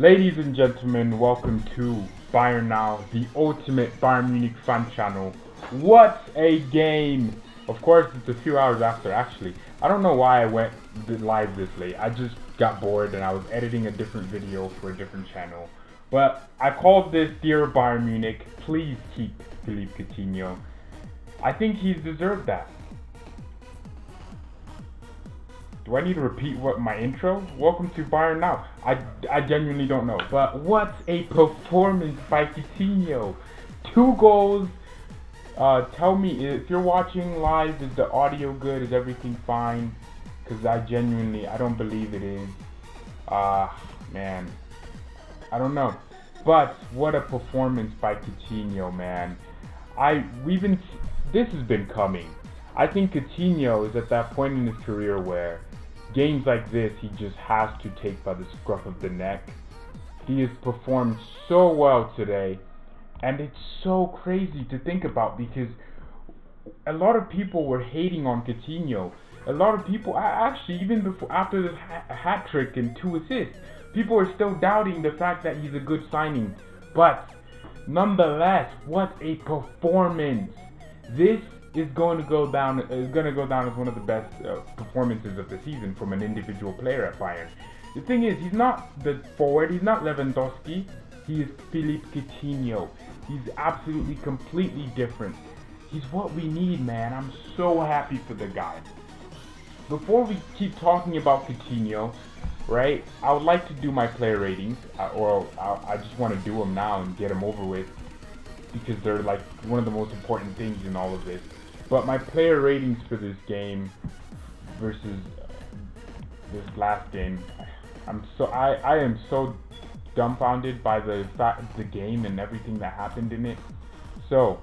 Ladies and gentlemen, welcome to Bayern Now, the ultimate Bayern Munich fan channel. What a game! Of course, it's a few hours after, actually. I don't know why I went live this late. I just got bored and I was editing a different video for a different channel. But I called this Dear Bayern Munich, please keep Philippe Coutinho. I think he's deserved that. Do I need to repeat what my intro? Welcome to Bayern Now. I genuinely don't know. But what a performance by Coutinho. 2 goals. Tell me, if you're watching live, is the audio good? Is everything fine? Because I don't believe it is. Man. I don't know. But what a performance by Coutinho, man. This has been coming. I think Coutinho is at that point in his career where games like this, he just has to take by the scruff of the neck. He has performed so well today, and it's so crazy to think about because a lot of people were hating on Coutinho. A lot of people, actually, even after the hat trick and 2 assists, people are still doubting the fact that he's a good signing. But nonetheless, what a performance! This is going to go down as one of the best performances of the season from an individual player at Bayern. The thing is, he's not the forward, he's not Lewandowski, he is Philippe Coutinho. He's absolutely completely different. He's what we need, man. I'm so happy for the guy. Before we keep talking about Coutinho, right, I would like to do my player ratings, I just want to do them now and get them over with, because they're like one of the most important things in all of this. But my player ratings for this game versus this last game, I am so dumbfounded by the game and everything that happened in it. So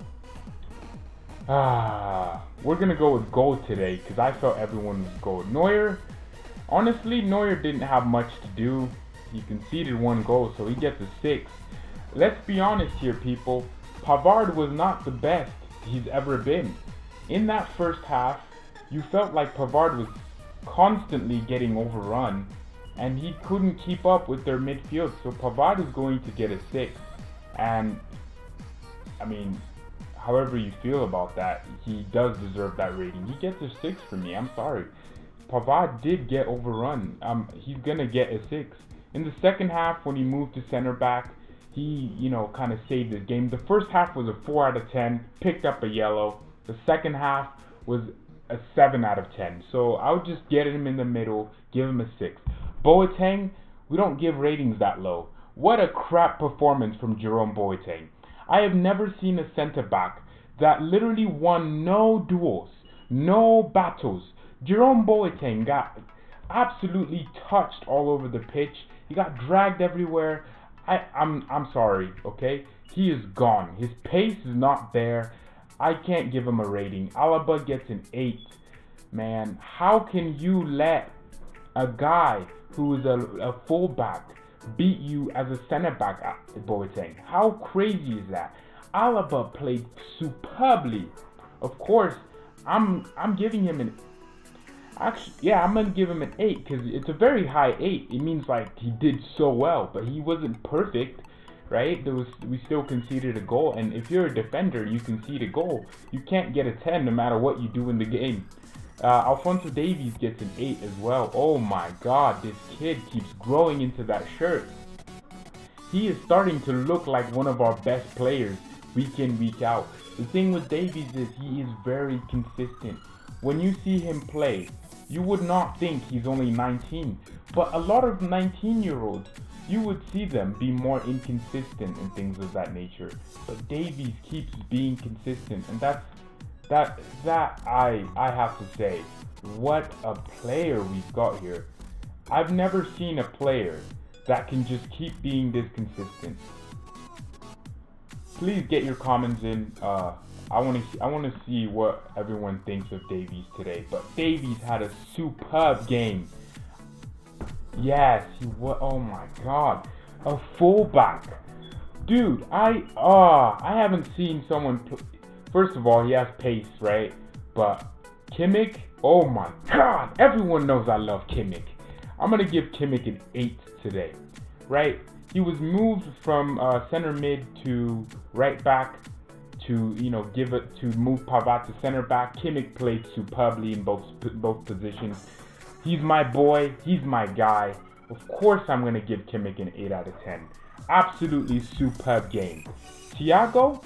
we're gonna go with goal today because I felt everyone was goal. Honestly, Neuer didn't have much to do. He conceded 1 goal, so he gets a 6. Let's be honest here, people. Pavard was not the best he's ever been. In that first half, you felt like Pavard was constantly getting overrun, and he couldn't keep up with their midfield, so Pavard is going to get a 6. And, I mean, however you feel about that, he does deserve that rating. He gets a 6 for me, I'm sorry. Pavard did get overrun. He's gonna get a 6. In the second half, when he moved to center back, he, kind of saved his game. The first half was a 4 out of 10, picked up a yellow. The second half was a 7 out of 10. So I would just get him in the middle, give him a 6. Boateng, we don't give ratings that low. What a crap performance from Jerome Boateng. I have never seen a center back that literally won no duels, no battles. Jerome Boateng got absolutely touched all over the pitch. He got dragged everywhere. I'm sorry, okay? He is gone. His pace is not there. I can't give him a rating. Alaba gets an 8. Man, how can you let a guy who is a fullback beat you as a center back at Boateng? How crazy is that? Alaba played superbly. Of course, I'm giving him an... Actually, yeah, I'm gonna give him an 8 because it's a very high 8. It means like he did so well, but he wasn't perfect, right? We still conceded a goal, and if you're a defender, you concede a goal. You can't get a 10 no matter what you do in the game. Alphonso Davies gets an 8 as well. Oh my God, this kid keeps growing into that shirt. He is starting to look like one of our best players week in, week out. The thing with Davies is he is very consistent. When you see him play, you would not think he's only 19, but a lot of 19-year-olds, you would see them be more inconsistent and things of that nature. But Davies keeps being consistent, and that I have to say, what a player we've got here. I've never seen a player that can just keep being this consistent. Please get your comments in. I want to see what everyone thinks of Davies today. But Davies had a superb game. Yes, oh my God, a fullback, dude. I haven't seen someone. First of all, he has pace, right? But Kimmich, oh my God, everyone knows I love Kimmich. I'm gonna give Kimmich an 8 today, right? He was moved from center mid to right back to, you know, move Pavard to center back. Kimmich played superbly in both positions. He's my boy. He's my guy. Of course, I'm gonna give Kimmich an 8 out of 10. Absolutely superb game. Thiago.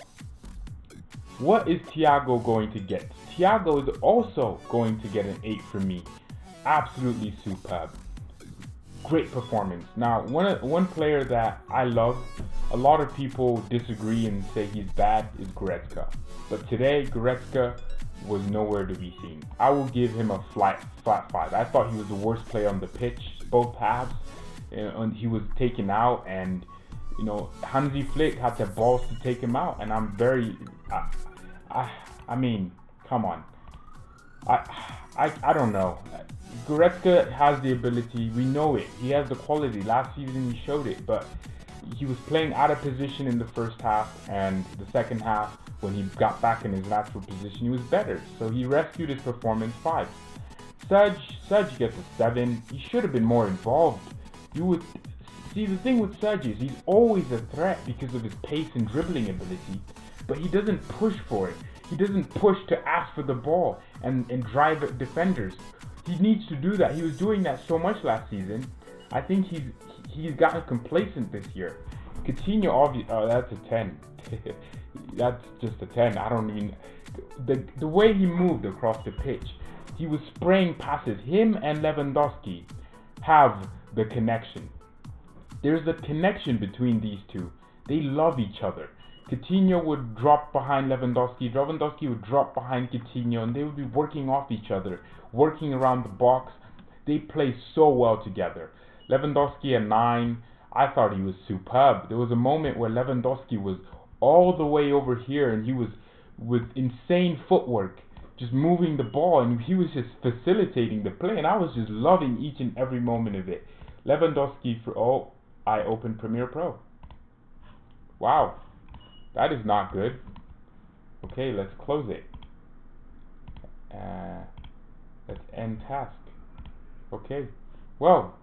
What is Thiago going to get? Thiago is also going to get an 8 from me. Absolutely superb. Great performance. Now, one player that I love, a lot of people disagree and say he's bad, is Goretzka. But today, Goretzka was nowhere to be seen. I will give him a flat 5. I thought he was the worst player on the pitch, both halves, and he was taken out, and you know, Hansi Flick had the balls to take him out, and I'm very, I mean, come on. I don't know. Goretzka has the ability, we know it. He has the quality. Last season he showed it, but he was playing out of position in the first half, and the second half, when he got back in his natural position, he was better. So he rescued his performance 5. Sudge gets a 7. He should have been more involved. You would see, the thing with Sudge is he's always a threat because of his pace and dribbling ability, but he doesn't push for it. He doesn't push to ask for the ball and drive at defenders. He needs to do that. He was doing that so much last season. I think he's gotten complacent this year. Coutinho, obviously, that's a 10. That's just a 10. I don't mean the way he moved across the pitch. He was spraying passes. Him and Lewandowski have the connection. There's a connection between these two. They love each other. Coutinho would drop behind Lewandowski. Lewandowski would drop behind Coutinho, and they would be working off each other, working around the box. They play so well together. Lewandowski at 9. I thought he was superb. There was a moment where Lewandowski was all the way over here, and he was with insane footwork, just moving the ball, and he was just facilitating the play, and I was just loving each and every moment of it. Lewandowski for I opened Premiere Pro. Wow, that is not good. Okay, let's close it. Let's end task. Okay, well,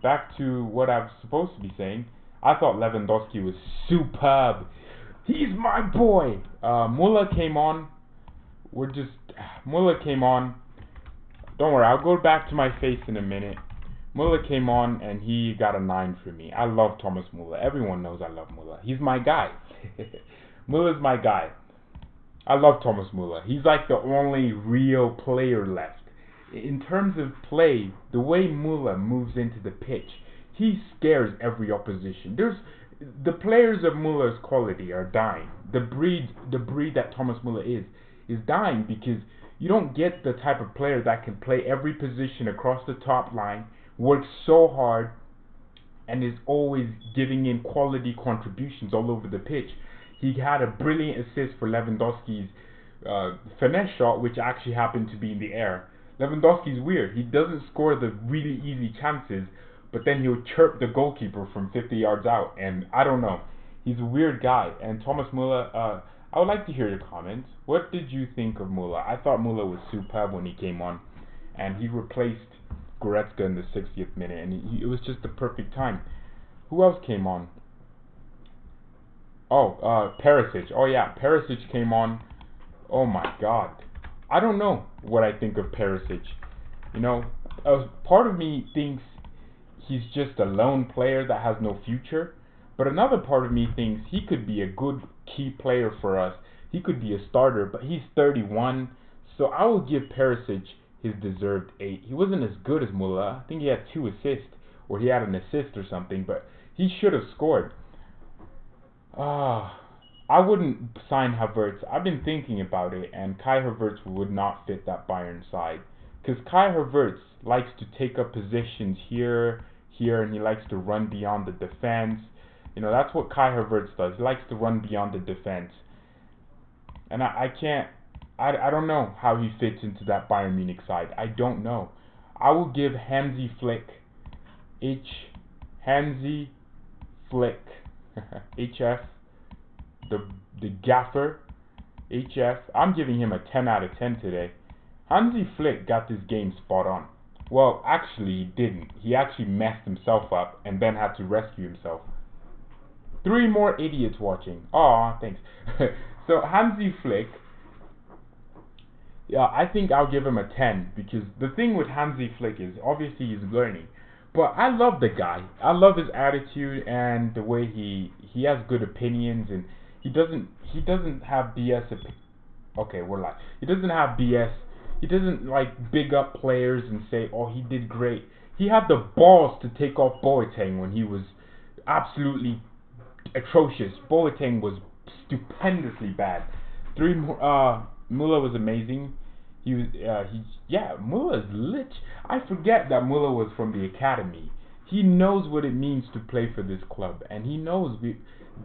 back to what I was supposed to be saying. I thought Lewandowski was superb. He's my boy. Muller came on. Muller came on. Don't worry, I'll go back to my face in a minute. Muller came on and he got a 9 for me. I love Thomas Muller. Everyone knows I love Muller. He's my guy. Muller's my guy. I love Thomas Muller. He's like the only real player left. In terms of play, the way Muller moves into the pitch, he scares every opposition. The players of Muller's quality are dying. The breed that Thomas Muller is dying, because you don't get the type of player that can play every position across the top line, works so hard, and is always giving in quality contributions all over the pitch. He had a brilliant assist for Lewandowski's finesse shot, which actually happened to be in the air. Lewandowski's weird. He doesn't score the really easy chances, but then he'll chirp the goalkeeper from 50 yards out, and I don't know. He's a weird guy. And Thomas Muller, I would like to hear your comments. What did you think of Muller? I thought Muller was superb when he came on, and he replaced Goretzka in the 60th minute, and it was just the perfect time. Who else came on? Perisic. Oh yeah, Perisic came on. Oh my God. I don't know what I think of Perisic. You know, part of me thinks he's just a lone player that has no future, but another part of me thinks he could be a good key player for us. He could be a starter, but he's 31, so I will give Perisic his deserved 8. He wasn't as good as Muller. I think he had 2 assists, or he had an assist or something, but he should have scored. I wouldn't sign Havertz. I've been thinking about it, and Kai Havertz would not fit that Bayern side, because Kai Havertz likes to take up positions here, and he likes to run beyond the defense. You know, that's what Kai Havertz does. He likes to run beyond the defense, and I don't know how he fits into that Bayern Munich side. I don't know. I will give Hansi Flick, Hansi Flick, HF, the gaffer, HF. I'm giving him a 10 out of 10 today. Hansi Flick got this game spot on. Well, actually he didn't. He actually messed himself up and then had to rescue himself. 3 more idiots watching. Aw, thanks. So Hansi Flick, yeah, I think I'll give him a 10, because the thing with Hansi Flick is obviously he's learning. But I love the guy. I love his attitude and the way he has good opinions, and he doesn't have BS. Okay, we're live. He doesn't have BS. He doesn't like big up players and say, "Oh, he did great." He had the balls to take off Boateng when he was absolutely atrocious. Boateng was stupendously bad. Muller was amazing. Muller is lit. I forget that Muller was from the academy. He knows what it means to play for this club, and he knows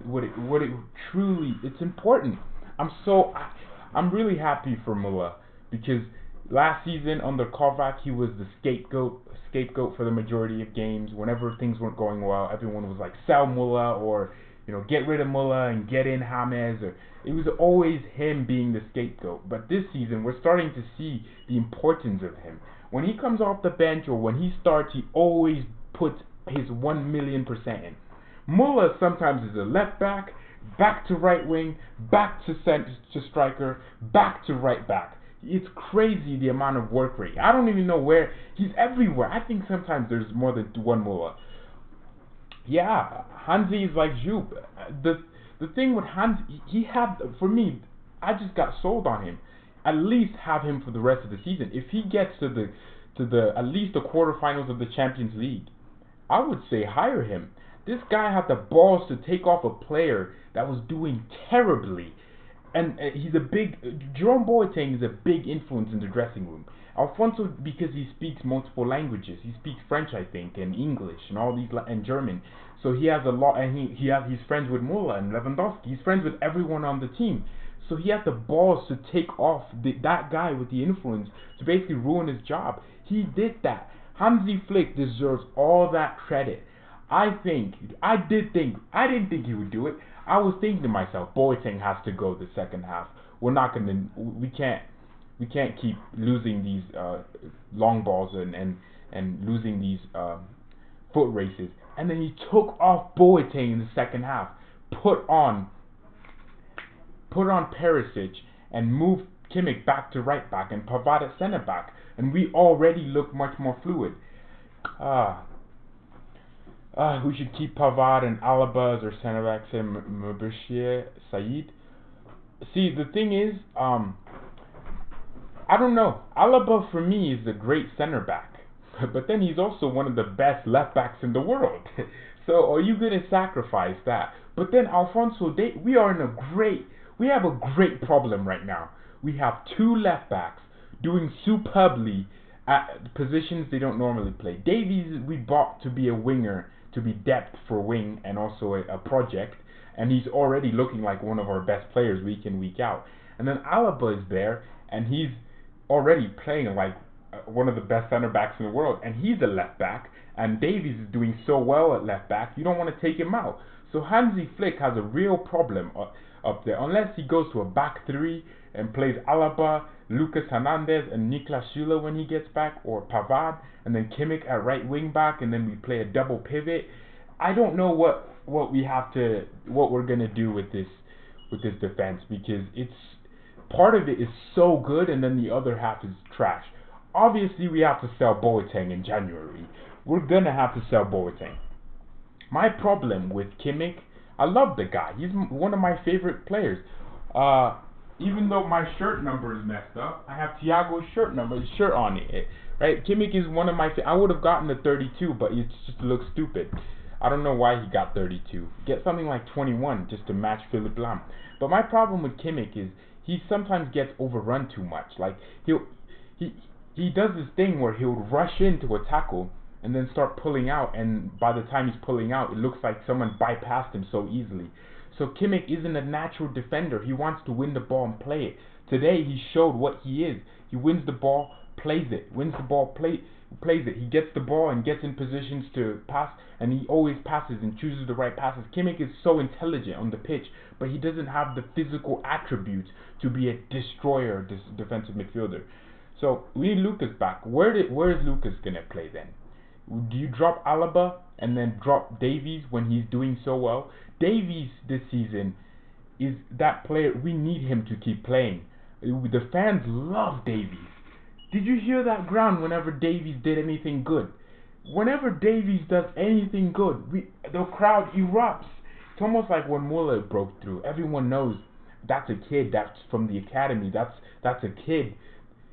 what it truly. It's important. I'm really happy for Muller, because last season under KOVAC he was the scapegoat for the majority of games. Whenever things weren't going well, everyone was like, sell Muller, or get rid of Muller and get in James. Or it was always him being the scapegoat. But this season we're starting to see the importance of him. When he comes off the bench or when he starts, he always puts his 1,000,000% in. Muller sometimes is a left back to right wing, back to center to striker, back to right back. It's crazy the amount of work rate. I don't even know where he's everywhere. I think sometimes there's more than one Muller. Yeah, Hansi is like Jupp. The thing with Hansi, for me, I just got sold on him. At least have him for the rest of the season. If he gets to the at least the quarterfinals of the Champions League, I would say hire him. This guy had the balls to take off a player that was doing terribly. And Jerome Boateng is a big influence in the dressing room. Alfonso, because he speaks multiple languages. He speaks French, I think, and English, and all these, and German. So he has a lot, and he's friends with Müller and Lewandowski. He's friends with everyone on the team. So he had the balls to take off that guy with the influence to basically ruin his job. He did that. Hansi Flick deserves all that credit. I didn't think he would do it. I was thinking to myself, Boateng has to go the second half. We can't keep losing these long balls and losing these foot races. And then he took off Boateng in the second half, put on Perisic, and moved Kimmich back to right back and Pavard at centre back, and we already look much more fluid. We should keep Pavard and Alaba as our centre backs and Mabashir Said. See, the thing is, I don't know. Alaba for me is a great centre back, but then he's also one of the best left backs in the world. So are you going to sacrifice that? But then Alfonso, we have a great problem right now. We have 2 left backs doing superbly at positions they don't normally play. Davies we bought to be a winger, to be depth for wing, and also a project, and he's already looking like one of our best players week in, week out. And then Alaba is there, and he's already playing like one of the best center backs in the world, and he's a left back, and Davies is doing so well at left back, you don't want to take him out. So Hansi Flick has a real problem up there, unless he goes to a back 3 and plays Alaba, Lucas Hernandez, and Niklas Süle when he gets back, or Pavard, and then Kimmich at right wing back, and then we play a double pivot. I don't know what we're gonna do with this defense, because it's part of it is so good, and then the other half is trash. Obviously, we have to sell Boateng in January. We're gonna have to sell Boateng. My problem with Kimmich, I love the guy. He's one of my favorite players. Even though my shirt number is messed up, I have Thiago's shirt on it. Right? Kimmich is one of my. I would have gotten the 32, but it just looks stupid. I don't know why he got 32. Get something like 21 just to match Philipp Lahm. But my problem with Kimmich is he sometimes gets overrun too much. Like he does this thing where he'll rush into a tackle and then start pulling out, and by the time he's pulling out, it looks like someone bypassed him so easily. So Kimmich isn't a natural defender. He wants to win the ball and play it. Today he showed what he is. He wins the ball, plays it. Wins the ball, plays it. He gets the ball and gets in positions to pass, and he always passes and chooses the right passes. Kimmich is so intelligent on the pitch, but he doesn't have the physical attributes to be a destroyer, defensive midfielder. So we need Lucas back. Where is Lucas gonna play then? Do you drop Alaba and then drop Davies when he's doing so well? Davies this season is that player. We need him to keep playing. The fans love Davies. Did you hear that ground whenever Davies did anything good? Whenever Davies does anything good, the crowd erupts. It's almost like when Muller broke through. Everyone knows that's a kid. That's from the academy. That's a kid.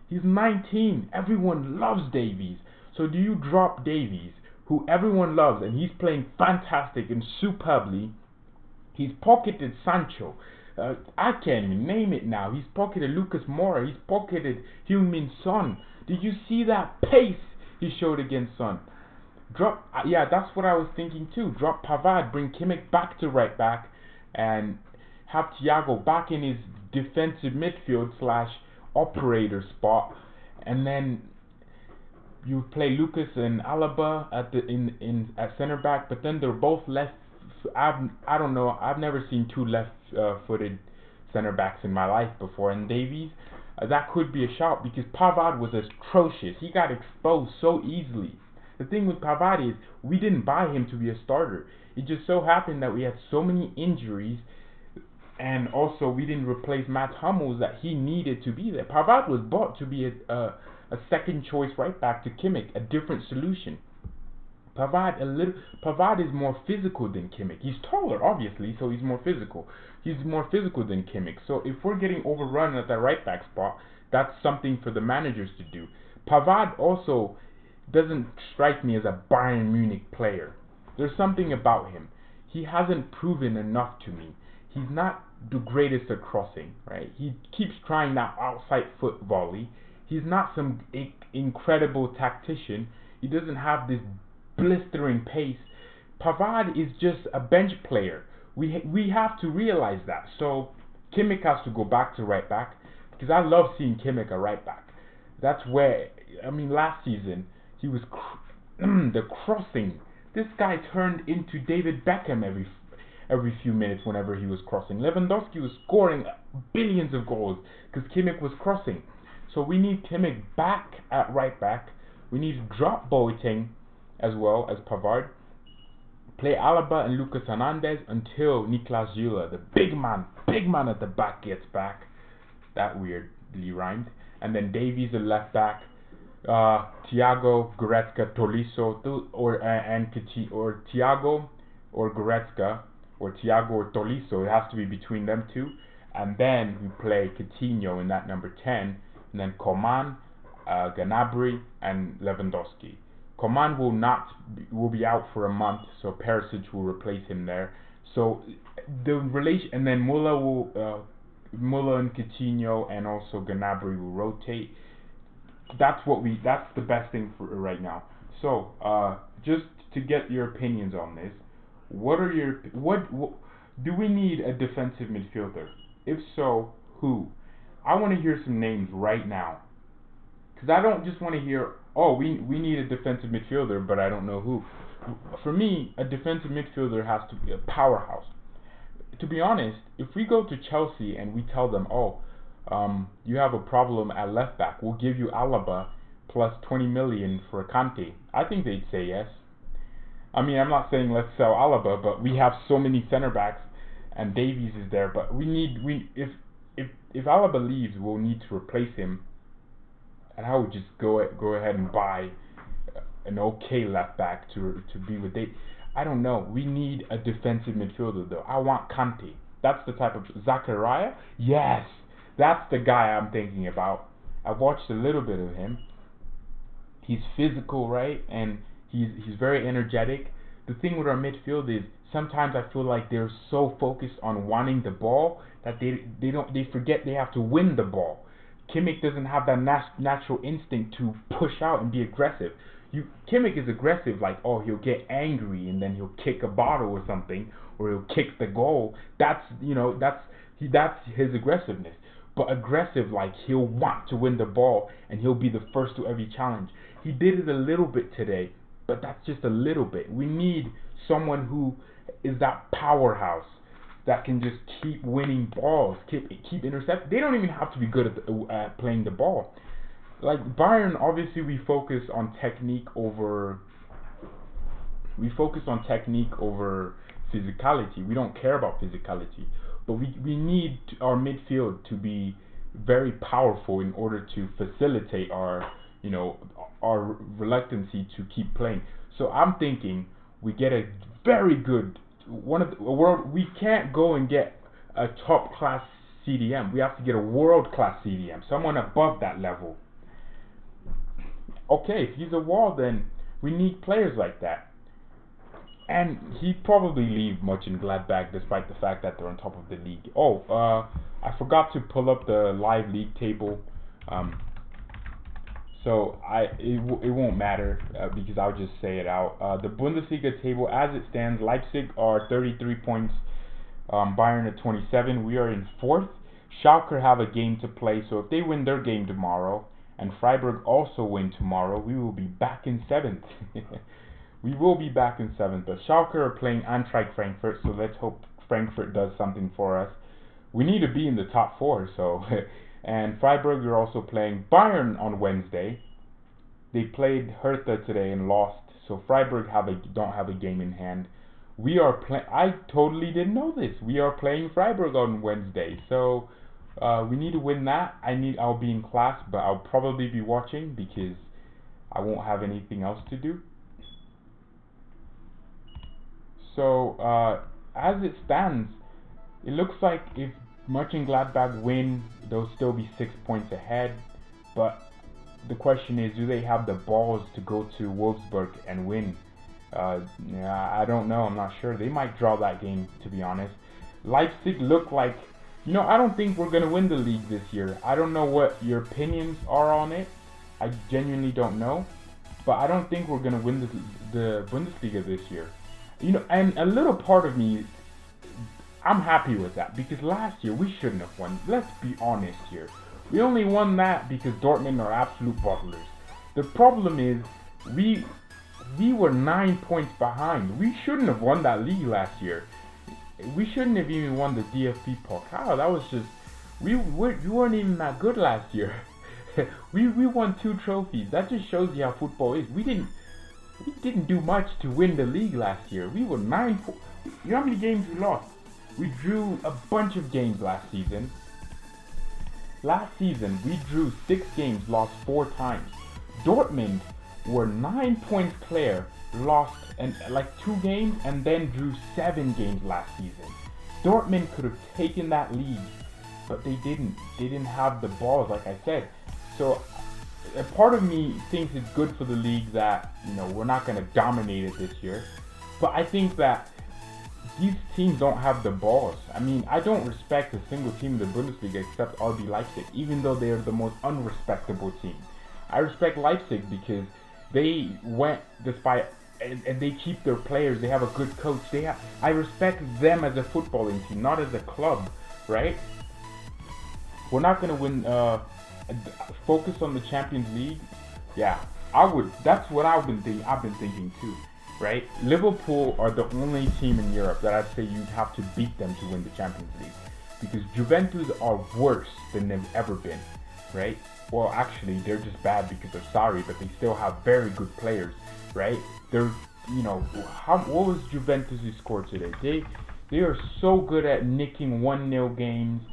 He's 19. Everyone loves Davies. So do you drop Davies, who everyone loves, and he's playing fantastic and superbly? He's pocketed Sancho. I can't even name it now. He's pocketed Lucas Moura. He's pocketed Heung-min Son. Did you see that pace he showed against Son? Yeah, that's what I was thinking too. Drop Pavard, bring Kimmich back to right back, and have Thiago back in his defensive midfield / operator spot, and then you play Lucas and Alaba at center back. But then they're both left. I don't know. I've never seen two left-footed center backs in my life before. And Davies, that could be a shout because Pavard was atrocious. He got exposed so easily. The thing with Pavard is we didn't buy him to be a starter. It just so happened that we had so many injuries, and also we didn't replace Matt Hummels that he needed to be there. Pavard was bought to be a second choice right back to Kimmich, a different solution. Pavard is more physical than Kimmich. He's taller, obviously, so he's more physical. He's more physical than Kimmich. So if we're getting overrun at that right back spot, that's something for the managers to do. Pavard also doesn't strike me as a Bayern Munich player. There's something about him. He hasn't proven enough to me. He's not the greatest at crossing, right? He keeps trying that outside foot volley. He's not some incredible tactician. He doesn't have this blistering pace. Pavard is just a bench player. We have to realize that. So Kimmich has to go back to right back because I love seeing Kimmich a right back. That's where, I mean, last season he was the crossing. This guy turned into David Beckham every few minutes whenever he was crossing. Lewandowski was scoring billions of goals because Kimmich was crossing. So we need Kimmich back at right back. We need to drop Boateng as well as Pavard. Play Alaba and Lucas Hernandez until Niklas Süle, the big man at the back, gets back. That weirdly rhymed. And then Davies at left back. Thiago, Goretzka, Tolisso, or Thiago or Goretzka, or Thiago or Tolisso. It has to be between them two. And then we play Coutinho in that number 10. And then Coman, Gnabry, and Lewandowski. Coman will be out for a month, so Perisic will replace him there. So the relation, and then Muller and Coutinho and also Gnabry will rotate. That's the best thing for right now. So just to get your opinions on this, what do we need a defensive midfielder? If so, who? I want to hear some names right now. Because I don't just want to hear, oh, we need a defensive midfielder, but I don't know who. For me, a defensive midfielder has to be a powerhouse. To be honest, if we go to Chelsea and we tell them, oh, you have a problem at left back, we'll give you Alaba plus 20 million for Kante, I think they'd say yes. I mean, I'm not saying let's sell Alaba, but we have so many center backs, and Davies is there, but if Alaba leaves, we'll need to replace him. And I would just go ahead and buy an okay left back to be with Davies. I don't know. We need a defensive midfielder though. I want Kante. That's the type of Zakaria. Yes, that's the guy I'm thinking about. I've watched a little bit of him. He's physical, right? And he's very energetic. The thing with our midfield is sometimes I feel like they're so focused on wanting the ball that they forget they have to win the ball. Kimmich doesn't have that natural instinct to push out and be aggressive. Kimmich is aggressive, like, oh, he'll get angry and then he'll kick a bottle or something, or he'll kick the goal. That's his aggressiveness. But aggressive, like, he'll want to win the ball and he'll be the first to every challenge. He did it a little bit today, but that's just a little bit. We need someone who is that powerhouse that can just keep winning balls, keep intercepting. They don't even have to be good at playing the ball. Like Bayern, obviously we focus on technique over We focus on technique over physicality. We don't care about physicality, but we need our midfield to be very powerful in order to facilitate our, you know, our reluctancy to keep playing. So I'm thinking we get a very good world. We can't go and get a top class CDM. We have to get a world class CDM, someone above that level. Okay, if he's a wall, then we need players like that. And he'd probably leave Mönchengladbach despite the fact that they're on top of the league. I forgot to pull up the live league table. So it won't matter because I'll just say it out. The Bundesliga table as it stands, Leipzig are 33 points, Bayern at 27. We are in 4th. Schalke have a game to play, so if they win their game tomorrow, and Freiburg also win tomorrow, we will be back in 7th. We will be back in 7th, but Schalke are playing Eintracht Frankfurt, so let's hope Frankfurt does something for us. We need to be in the top 4, so and Freiburg are also playing Bayern on Wednesday. They played Hertha today and lost, so Freiburg don't have a game in hand. We are I totally didn't know this. We are playing Freiburg on Wednesday, so we need to win that. I'll be in class, but I'll probably be watching because I won't have anything else to do. So as it stands, it looks like if Mönchengladbach win, they'll still be 6 points ahead. But the question is, do they have the balls to go to Wolfsburg and win? I don't know. I'm not sure. They might draw that game, to be honest. Leipzig look like, I don't think we're going to win the league this year. I don't know what your opinions are on it. I genuinely don't know. But I don't think we're going to win the Bundesliga this year. And a little part of me, I'm happy with that, because last year we shouldn't have won. Let's be honest here. We only won that because Dortmund are absolute bottlers. The problem is we were 9 points behind. We shouldn't have won that league last year. We shouldn't have even won the DFB Pokal. That was just, we weren't even that good last year. we won 2 trophies. That just shows you how football is. We didn't do much to win the league last year. We were 9 points. You know how many games we lost? We drew a bunch of games last season. Last season, we drew 6 games, lost 4 times. Dortmund were 9 points clear, lost 2 games, and then drew 7 games last season. Dortmund could have taken that lead, but they didn't. They didn't have the balls, like I said. So a part of me thinks it's good for the league that we're not going to dominate it this year. But I think that these teams don't have the balls. I mean, I don't respect a single team in the Bundesliga except RB Leipzig, even though they are the most unrespectable team. I respect Leipzig because they went despite, and they keep their players. They have a good coach. I respect them as a footballing team, not as a club, right? We're not going to win. Focus on the Champions League. Yeah, I would. That's what I've been thinking too. Right? Liverpool are the only team in Europe that I'd say you'd have to beat them to win the Champions League. Because Juventus are worse than they've ever been. Right? Well, actually, they're just bad because of Sarri, but they still have very good players. Right? They're, what was Juventus' score today? They are so good at nicking 1-0 games.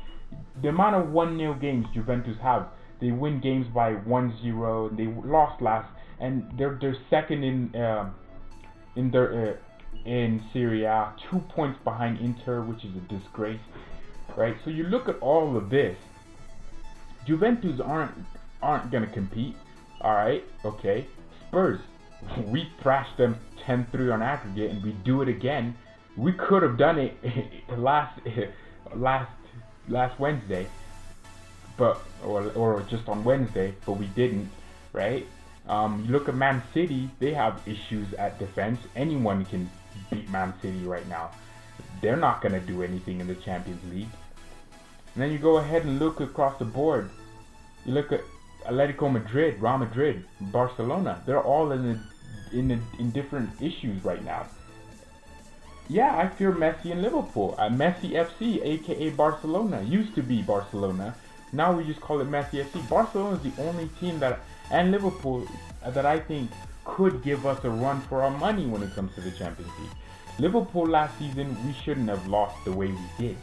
The amount of 1-0 games Juventus have, they win games by 1-0. They lost last, and they're second in Serie A, 2 points behind Inter, which is a disgrace, right? So you look at all of this. Juventus aren't gonna compete. All right, okay. Spurs, we thrashed them 10-3 on aggregate, and we do it again. We could have done it last Wednesday, or just on Wednesday, but we didn't, right? You look at Man City, they have issues at defense. Anyone can beat Man City right now. They're not going to do anything in the Champions League. And then you go ahead and look across the board. You look at Atletico Madrid, Real Madrid, Barcelona. They're all in different issues right now. Yeah, I fear Messi and Liverpool. Messi FC, aka Barcelona, used to be Barcelona. Now we just call it Messi FC. Barcelona is the only team and Liverpool that I think could give us a run for our money when it comes to the Champions League. Liverpool last season, we shouldn't have lost the way we did.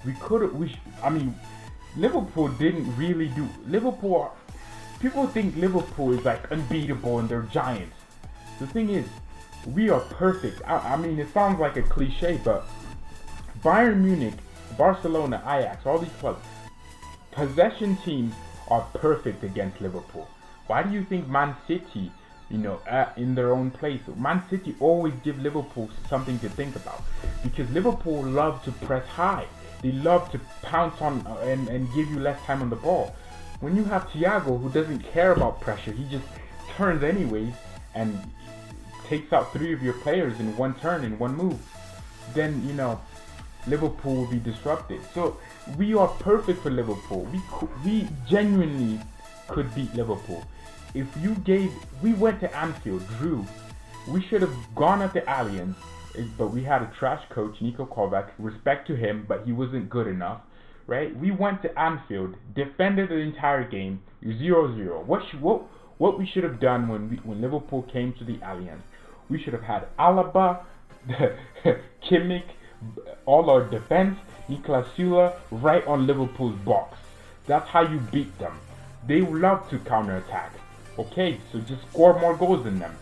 We could have. I mean, Liverpool didn't really do. Liverpool. People think Liverpool is like unbeatable and they're giants. The thing is, we are perfect. I mean, it sounds like a cliche, but Bayern Munich, Barcelona, Ajax, all these clubs, possession teams are perfect against Liverpool. Why do you think Man City, in their own place, Man City always give Liverpool something to think about? Because Liverpool love to press high. They love to pounce on and give you less time on the ball. When you have Thiago, who doesn't care about pressure, he just turns anyways and takes out 3 of your players in one turn, in one move, then, Liverpool will be disrupted. So we are perfect for Liverpool. We genuinely could beat Liverpool. If we went to Anfield, drew, we should have gone at the Allianz, but we had a trash coach, NIKO KOVAC, respect to him, but he wasn't good enough, right? We went to Anfield, defended the entire game, 0-0. What we should have done when Liverpool came to the Allianz, we should have had Alaba, Kimmich, all our defense, Niklas Süle, right on Liverpool's box. That's how you beat them. They love to counterattack. Okay, so just score more goals than them.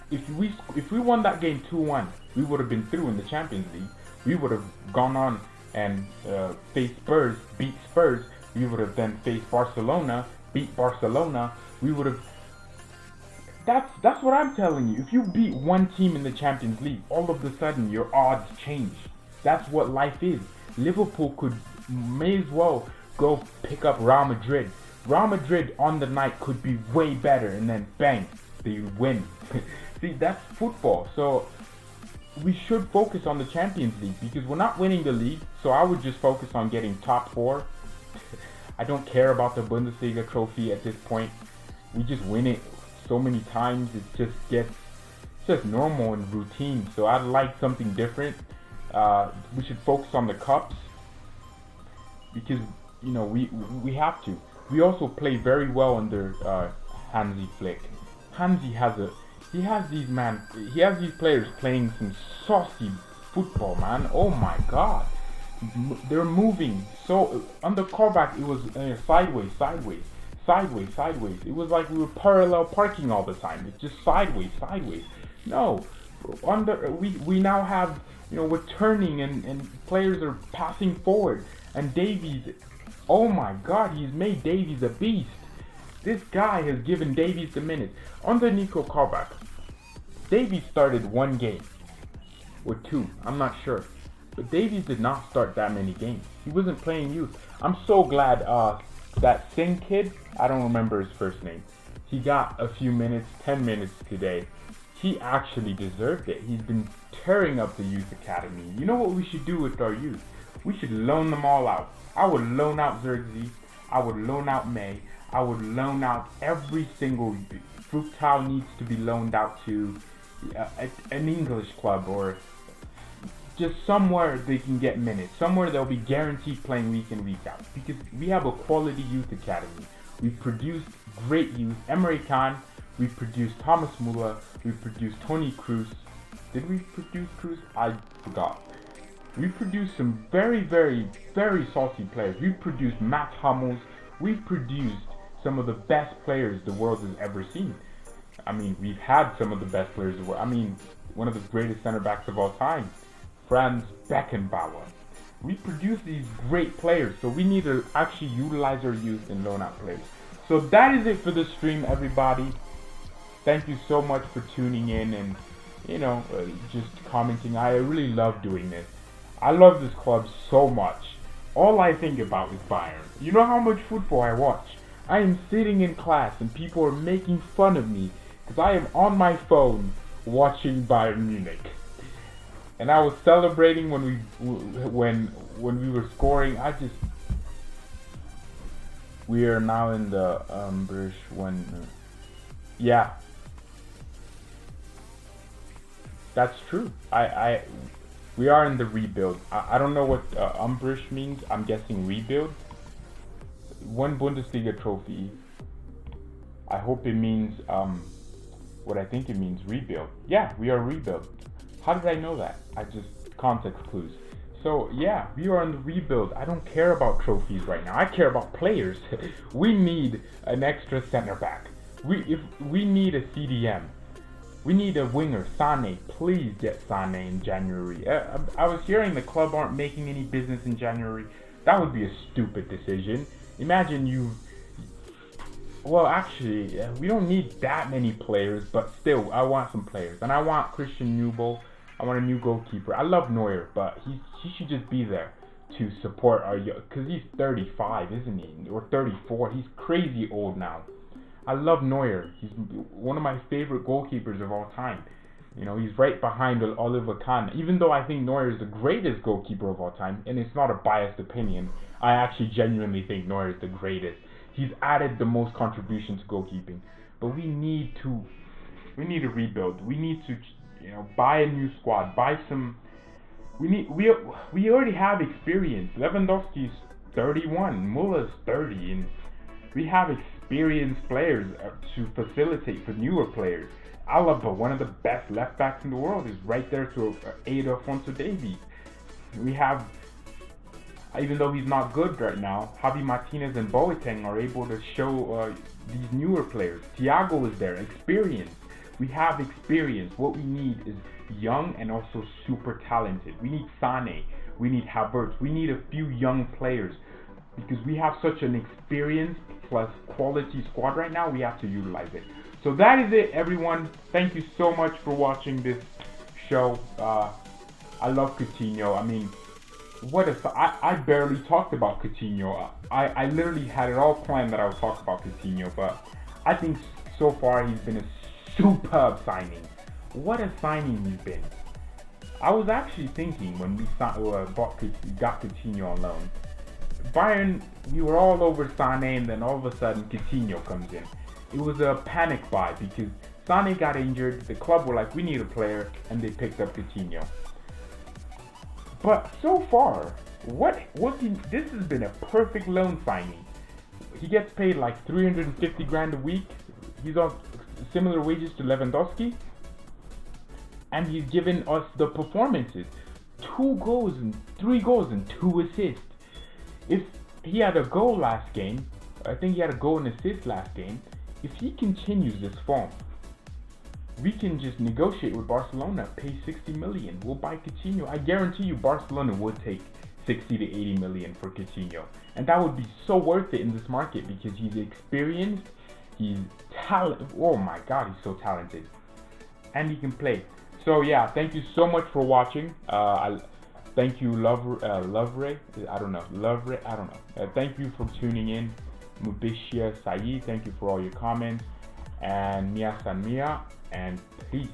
If we won that game 2-1, we would have been through in the Champions League. We would have gone on and faced Spurs, beat Spurs. We would have then faced Barcelona, beat Barcelona. We would have. That's what I'm telling you. If you beat one team in the Champions League, all of a sudden your odds change. That's what life is. Liverpool may as well go pick up Real Madrid. Real Madrid on the night could be way better, and then bang, they win. See, that's football. So we should focus on the Champions League because we're not winning the league. So I would just focus on getting top 4. I don't care about the Bundesliga trophy at this point. We just win it so many times, it just gets normal and routine. So I'd like something different. We should focus on the cups because we have to. We also play very well under Hansi Flick. Hansi has these players playing some saucy football, man. Oh my God, they're moving so under KOVAC. It was sideways. It was like we were parallel parking all the time. It's just sideways. No, we now have, we're turning and players are passing forward. And Davies, oh my God, he's made Davies a beast. This guy has given Davies the minutes. Under NIKO KOVAC, Davies started 1 game or 2, I'm not sure. But Davies did not start that many games. He wasn't playing youth. I'm so glad that Singh kid, I don't remember his first name, he got a few minutes, 10 minutes today. He actually deserved it. He's been tearing up the youth academy. You know what we should do with our youth? We should loan them all out. I would loan out Zirkzee. I would loan out May. I would loan out every single. Fructal needs to be loaned out to an English club or just somewhere they can get minutes. Somewhere they'll be guaranteed playing week in, week out. Because we have a quality youth academy. We've produced great youth. Emre Can. We produced Thomas Müller. We produced Toni Kroos. Did we produce Kroos? I forgot. We produced some very, very, very saucy players. We produced Matt Hummels. We've produced some of the best players the world has ever seen. I mean, we've had some of the best players in the world. I mean, one of the greatest center backs of all time, Franz Beckenbauer. We produce these great players, so we need to actually utilize our youth and loan out players. So that is it for the stream, everybody. Thank you so much for tuning in and, just commenting. I really love doing this. I love this club so much. All I think about is Bayern. You know how much football I watch? I am sitting in class and people are making fun of me because I am on my phone watching Bayern Munich. And I was celebrating when we were scoring. We are now in the British one. Yeah. That's true. We are in the rebuild. I don't know what Umbrish means. I'm guessing rebuild. 1 Bundesliga trophy. I hope it means what I think it means, rebuild. Yeah, we are rebuild. How did I know that? Context clues. So yeah, we are on the rebuild. I don't care about trophies right now. I care about players. We need an extra center back. We need a CDM. We need a winger. SANE. Please get SANE in January. I was hearing the club aren't making any business in January. That would be a stupid decision. Imagine well, actually, we don't need that many players, but still, I want some players. And I want Christian Nubel. I want a new goalkeeper. I love Neuer, but he should just be there to support our, because he's 35, isn't he? Or 34. He's crazy old now. I love Neuer. He's one of my favorite goalkeepers of all time. You know, he's right behind Oliver Kahn. Even though I think Neuer is the greatest goalkeeper of all time, and it's not a biased opinion, I actually genuinely think Neuer is the greatest. He's added the most contribution to goalkeeping. But we need to rebuild. We need to, buy a new squad. Buy some. We already have experience. Lewandowski's 31, Muller's 30, and we have experienced players to facilitate for newer players. Alaba, one of the best left backs in the world, is right there to aid Alphonso Davies. We have, even though he's not good right now, Javi Martinez and Boateng are able to show these newer players. Thiago is there, experience. We have experience. What we need is young and also super talented. We need SANE. We need Havertz. We need a few young players. Because we have such an experienced plus quality squad right now, we have to utilize it. So that is it, everyone. Thank you so much for watching this show. I love Coutinho. I mean, I barely talked about Coutinho. I literally had it all planned that I would talk about Coutinho, but I think so far he's been a superb signing. What a signing he's been. I was actually thinking when we got Coutinho on loan, Bayern, we were all over SANE, and then all of a sudden Coutinho comes in. It was a panic buy because SANE got injured, the club were like, we need a player, and they picked up Coutinho. But so far, this has been a perfect loan signing. He gets paid like 350 grand a week. He's on similar wages to Lewandowski, and he's given us the performances. 2 goals and 3 goals and 2 assists. If he had a goal last game, I think he had a goal and assist last game. If he continues this form, we can just negotiate with Barcelona, pay 60 million. We'll buy Coutinho. I guarantee you Barcelona would take 60 to 80 million for Coutinho. And that would be so worth it in this market because he's experienced, he's talented. Oh my God, he's so talented. And he can play. So yeah, thank you so much for watching. Thank you, Lovre. I don't know. Thank you for tuning in. Mubishia Saeed, thank you for all your comments. And Mia San Mia, and peace.